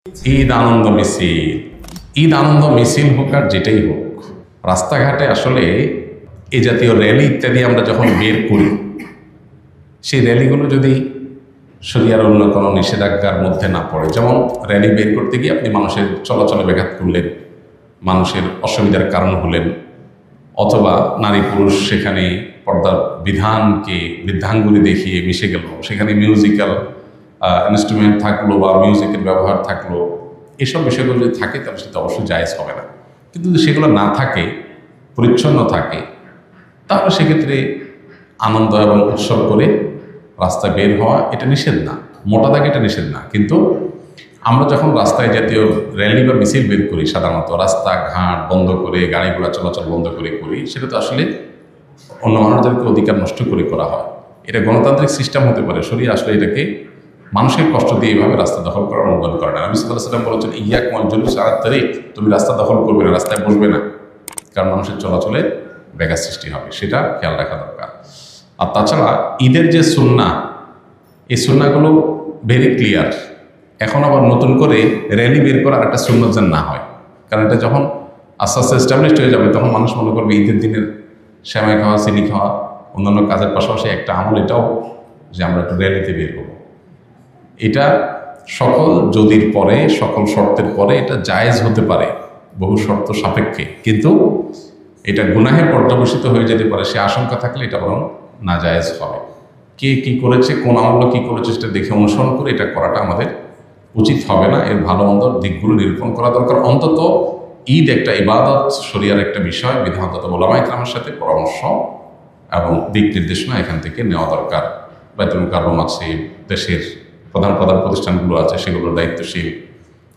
ঈদ আনন্দ মিছিল, ঈদ আনন্দ মিছিল হোক আর যেটাই হোক, রাস্তাঘাটে আসলে এই জাতীয় র্যালি ইত্যাদি আমরা যখন বের করি, সেই র্যালিগুলো যদি শরিয়ার অন্য কোনো নিষেধাজ্ঞার মধ্যে না পড়ে, যেমন র্যালি বের করতে গিয়ে আপনি মানুষের চলাচলে ব্যাঘাত করলেন, মানুষের অসুবিধার কারণ হলেন, অথবা নারী পুরুষ সেখানে পর্দার বিধানকে বৃদ্ধাঙ্গুলি দেখিয়ে মিশে গেল, সেখানে মিউজিক্যাল ইনস্ট্রুমেন্ট থাকলো বা মিউজিকের ব্যবহার থাকলো, এসব বিষয়গুলো যদি থাকে তাহলে সেটা অবশ্যই জায়েজ হবে না। কিন্তু যদি সেগুলো না থাকে, পরিচ্ছন্ন থাকে, তাহলে সেক্ষেত্রে আনন্দ এবং উৎসব করে রাস্তায় বের হওয়া এটা নিষেধ না, মোটা দাগে এটা নিষেধ না। কিন্তু আমরা যখন রাস্তায় জাতীয় র্যালি বা মিছিল বের করি, সাধারণত রাস্তাঘাট বন্ধ করে, গাড়ি ঘোড়া চলাচল বন্ধ করে করি, সেটা তো আসলে অন্য মানুষদেরকে অধিকার নষ্ট করে করা হয়। এটা গণতান্ত্রিক সিস্টেম হতে পারে, শরীর আসলে এটাকে মানুষের কষ্ট দিয়ে এইভাবে রাস্তা দখল করার অনুমোদন করে না। নবী সাল্লাল্লাহু আলাইহি ওয়াসাল্লাম বলেছেন, ইয়াক ওয়াল জুলুস আলা তারিক, তুমি রাস্তা দখল করবে না, রাস্তায় বসবে না, কারণ মানুষের চলাচলে ব্যাঘাত সৃষ্টি হবে, সেটা খেয়াল রাখা দরকার। আর তাছাড়া ঈদের যে সুন্নাহ, এই সুন্নাহগুলো ভেরি ক্লিয়ার। এখন আবার নতুন করে র্যালি বের করার একটা সুন্নত যেন না হয়, কারণ এটা যখন আস্তে আস্তে এস্টাবলিশড হয়ে যাবে, তখন মানুষ মনে করবে ঈদের দিনের সেমাই খাওয়া, চিনি খাওয়া, অন্যান্য কাজের পাশাপাশি একটা আমল এটাও যে আমরা একটু র্যালিতে বের হবো। এটা সকল যদির পরে, সকল শর্তের পরে এটা জায়েজ হতে পারে, বহু শর্ত সাপেক্ষে, কিন্তু এটা গুনাহে পর্যবসিত হয়ে যেতে পারে, সে আশঙ্কা থাকলে এটা বরং না জায়েজ হবে। কে কি করেছে, কোন আমল কি করেছে সেটা দেখে অনুসরণ করে এটা করাটা আমাদের উচিত হবে না। এর ভালো মন্দ দিকগুলো নিরূপণ করা দরকার। অন্তত ঈদ একটা ইবাদত, শরিয়ার একটা বিষয়, বিধানত ওলামা ইকরামের সাথে পরামর্শ এবং দিক নির্দেশনা এখান থেকে নেওয়া দরকার। বাইতুল মুকাররম আছে, দেশের প্রধান প্রধান প্রতিষ্ঠানগুলো আছে, সেগুলোর দায়িত্বশীল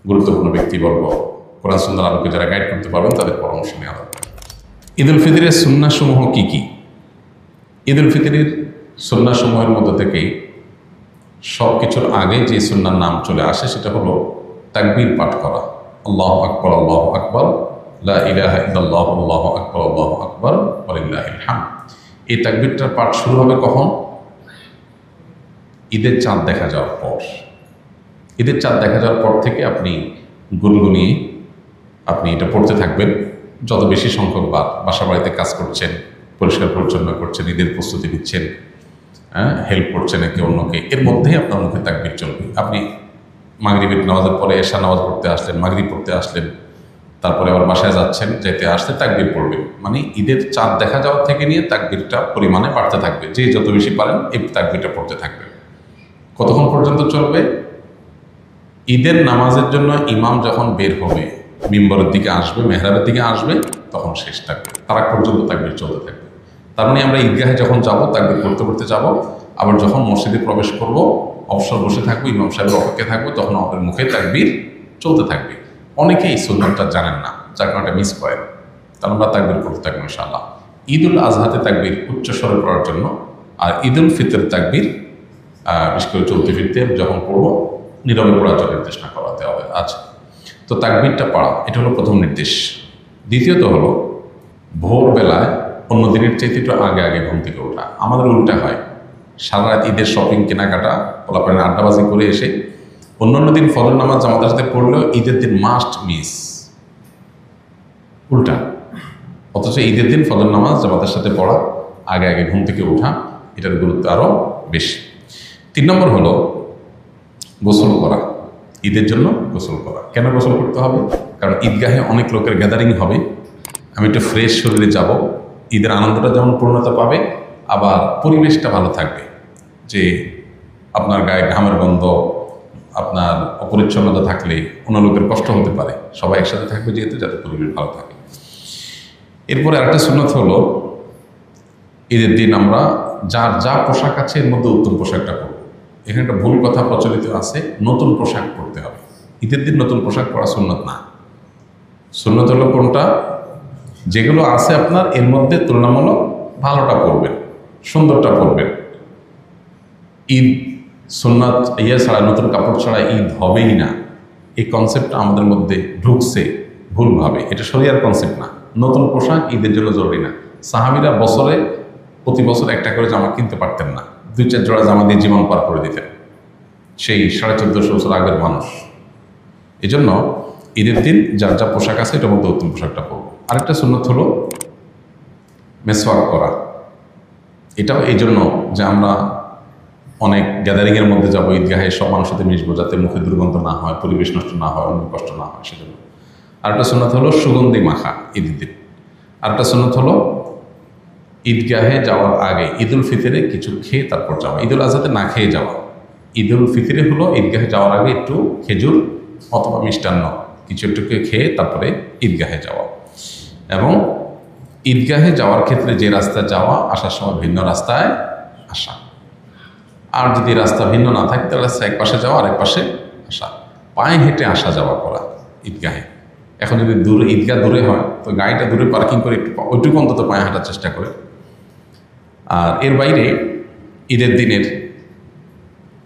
গুরুত্বপূর্ণ ব্যক্তিবর্গ, কোরআন সুন্নাহর আলোকে যারা গাইড করতে পারবেন তাদের পরামর্শ নেওয়া দরকার। ঈদ উল ফিতরের সুন্নাহসমূহ কী কী? ঈদ উল ফিতরের সুন্নাহসমূহের মধ্যে থেকে সব কিছুর আগে যে সুন্নার নাম চলে আসে সেটা হলো তাকবীর পাঠ করা। আল্লাহু আকবার, আল্লাহু আকবার, লা ইলাহা ইল্লাল্লাহ, আল্লাহু আকবার, আল্লাহু আকবার, ওয়ালিল্লাহিল হামদ। এই তাকবীরটার পাঠ শুরু হবে কখন? ঈদের চাঁদ দেখা যাওয়ার পর। ঈদের চাঁদ দেখা যাওয়ার পর থেকে আপনি গুনগুনিয়ে আপনি এটা পড়তে থাকবেন। যত বেশি সংখ্যক বার বাসা বাড়িতে কাজ করছেন, পরিষ্কার পরিচ্ছন্ন করছেন, ঈদের প্রস্তুতি নিচ্ছেন, হেল্প করছেন একে অন্যকে, এর মধ্যেই আপনার মুখে তাকবীর চলবে। আপনি মাগরিবের নামাজের পরে এশা নামাজ পড়তে আসলেন, মাগরিব পড়তে আসলেন, তারপরে আবার বাসায় যাচ্ছেন, যেতে আসতে তাকবীর পড়বেন। মানে ঈদের চাঁদ দেখা যাওয়ার থেকে নিয়ে তাকবীরটা পরিমাণে বাড়তে থাকবে। যে যত বেশি পারেন এই তাকবীরটা পড়তে থাকবেন। কতক্ষণ পর্যন্ত চলবে? ঈদের নামাজের জন্য ইমাম যখন বের হবে, মিম্বরের দিকে আসবে, মেহরাবের দিকে আসবে, তখন শেষ থাকবে, তার পর্যন্ত তাকবীর চলতে থাকবে। তার মানে আমরা ঈদগাহে যখন যাব, তাকবীর করতে করতে যাব, আবার যখন মসজিদে প্রবেশ করব, অবসর বসে থাকবো, ইমাম সাহেবের অপেক্ষা থাকবো, তখন আমাদের মুখে তাকবীর চলতে থাকবে। অনেকেই এই সুন্নাতটা জানেন না, যার কারণে মিস করেন, তাহলে আমরা তাকবীর করতে থাকবো ইনশাআল্লাহ। ঈদ উল আজহাতে তাকবীর উচ্চস্বরে পড়ার জন্য, আর ঈদ উল ফিতর তাকবীর বিশেষ করে চলতে ফিরতে যখন পড়বো নীরবে পড়ার জন্য নির্দেশনা করাতে হবে। আচ্ছা, তো তাকবীরটা পড়া, এটা হলো প্রথম নির্দেশ। দ্বিতীয়ত হলো ভোরবেলায় অন্য দিনের চাইতে একটু আগে আগে ঘুম থেকে ওঠা। আমাদের উল্টা হয়, সারা রাত ঈদের শপিং, কেনাকাটা, পোলাপানের আড্ডাবাজি করে এসে অন্য দিন ফজর নামাজ জামাতের সাথে পড়লেও ঈদের দিন মাস্ট মিস, উল্টা। অথচ ঈদের দিন ফজর নামাজ জামাতের সাথে পড়া, আগে আগে ঘুম থেকে ওঠা, এটার গুরুত্ব আরও বেশি। 3 নম্বর হলো গোসল করা। ঈদের জন্য গোসল করা। কেন গোসল করতে হবে? কারণ ঈদগাহে অনেক লোকের গ্যাদারিং হবে, আমি একটু ফ্রেশ শরীরে যাব, ঈদের আনন্দটা যেমন পূর্ণতা পাবে, আবার পরিবেশটা ভালো থাকবে। যে আপনার গায়ে ঘামের গন্ধ, আপনার অপরিচ্ছন্নতা থাকলে অন্য লোকের কষ্ট হতে পারে, সবাই একসাথে থাকবে যেহেতু, যাতে পরিবেশ ভালো থাকে। এরপরে আরেকটা সুন্নত হলো ঈদের দিন আমরা যার যা পোশাক আছে এর মধ্যে উত্তম পোশাকটা পরব। এখানে একটা ভুল কথা প্রচলিত আছে, নতুন পোশাক পরতে হবে। ঈদের দিন নতুন পোশাক পরা সুন্নত না। সুন্নত হলো কোনটা? যেগুলো আছে আপনার এর মধ্যে তুলনামূলক ভালোটা পরবেন, সুন্দরটা পরবেন। ঈদ সুন্নাত ছাড়া, নতুন কাপড় ছাড়া ঈদ হবেই না, এই কনসেপ্টটা আমাদের মধ্যে ঢুকছে ভুলভাবে। এটা শরিয়ার কনসেপ্ট না। নতুন পোশাক ঈদের জন্য জরুরি না। সাহাবীরা প্রতি বছর একটা করে জামা কিনতে পারতেন না, 2-4 জোড়া জামা দিয়ে জীবন পার করে দিতেন। সেই 1450 বছর আগের মানুষ। এজন্য ঈদের দিন যার যা পোশাক আছে এটার মধ্যে উত্তম পোশাকটা পরবো। আরেকটা সুন্নত হলো মেসওয়াক করা। এটাও এই জন্য যে আমরা অনেক গ্যাদারিংয়ের মধ্যে যাবো, ঈদগাহে সব মানুষের সাথে মিশবো, যাতে মুখে দুর্গন্ধ না হয়, পরিবেশ নষ্ট না হয়, অন্য কষ্ট না হয়, সেজন্য। আরেকটা সুন্নত হলো সুগন্ধি মাখা ঈদের দিন। আরেকটা সুন্নত হলো ঈদগাহে যাওয়ার আগে ঈদুল ফিতরে কিছু খেয়ে তারপর যাওয়া, ঈদুল আজহাতে না খেয়ে যাওয়া। ঈদুল ফিতরে হলো ঈদগাহে যাওয়ার আগে একটু খেজুর অথবা মিষ্টান্ন কিছু একটু খেয়ে তারপরে ঈদগাহে যাওয়া। এবং ঈদগাহে যাওয়ার ক্ষেত্রে যে রাস্তায় যাওয়া, আসার সময় ভিন্ন রাস্তায় আসা। আর যদি রাস্তা ভিন্ন না থাকে তাহলে রাস্তা এক পাশে যাওয়া, আরেক পাশে আসা। পায়ে হেঁটে আসা যাওয়া করা ঈদগাহে। এখন যদি দূরে ঈদগাহ দূরে হয় তো গাড়িটা দূরে পার্কিং করে একটু ওইটুকু অন্তত পায়ে হাঁটার চেষ্টা করে। আর এর বাইরে ঈদের দিনের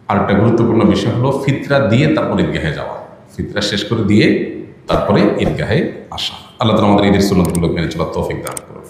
আরেকটা গুরুত্বপূর্ণ বিষয় হলো ফিতরা দিয়ে তারপর ঈদগাহে যাওয়া। ফিতরা শেষ করে দিয়ে তারপরে ঈদগাহে আসা। আল্লাহ তাআলা আমাদের ঈদের সুন্নতগুলো মেনে চলার তৌফিক দান করুন।